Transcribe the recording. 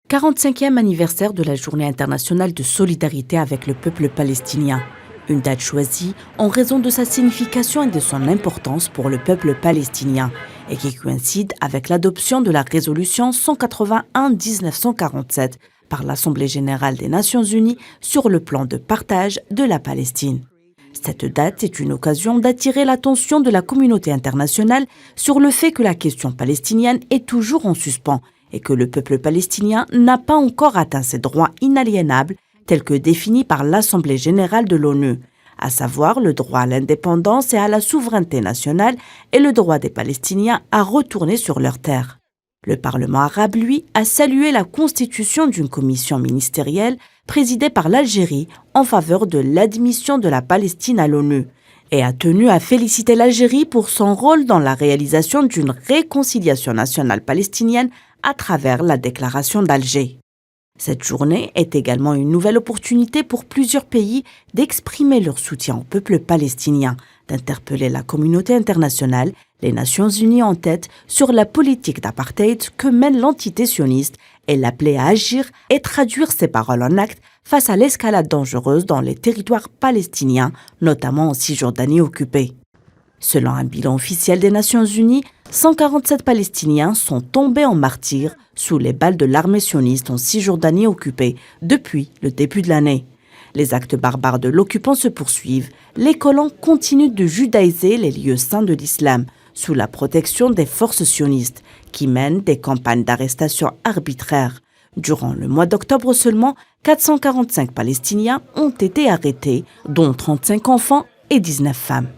45e anniversaire de la Journée internationale de solidarité avec le peuple palestinien. Une date choisie en raison de sa signification et de son importance pour le peuple palestinien et qui coïncide avec l'adoption de la résolution 181-1947 par l'Assemblée générale des Nations unies sur le plan de partage de la Palestine. Cette date est une occasion d'attirer l'attention de la communauté internationale sur le fait que la question palestinienne est toujours en suspens et que le peuple palestinien n'a pas encore atteint ses droits inaliénables tels que définis par l'Assemblée générale de l'ONU, à savoir le droit à l'indépendance et à la souveraineté nationale et le droit des Palestiniens à retourner sur leurs terres. Le Parlement arabe, lui, a salué la constitution d'une commission ministérielle présidée par l'Algérie en faveur de l'admission de la Palestine à l'ONU et a tenu à féliciter l'Algérie pour son rôle dans la réalisation d'une réconciliation nationale palestinienne à travers la déclaration d'Alger. Cette journée est également une nouvelle opportunité pour plusieurs pays d'exprimer leur soutien au peuple palestinien, d'interpeller la communauté internationale, les Nations unies en tête, sur la politique d'apartheid que mène l'entité sioniste et l'appeler à agir et traduire ses paroles en actes face à l'escalade dangereuse dans les territoires palestiniens, notamment en Cisjordanie occupée. Selon un bilan officiel des Nations unies, 147 Palestiniens sont tombés en martyrs sous les balles de l'armée sioniste en Cisjordanie occupée depuis le début de l'année. Les actes barbares de l'occupant se poursuivent. Les colons continuent de judaïser les lieux saints de l'islam sous la protection des forces sionistes qui mènent des campagnes d'arrestation arbitraires. Durant le mois d'octobre seulement, 445 Palestiniens ont été arrêtés, dont 35 enfants et 19 femmes.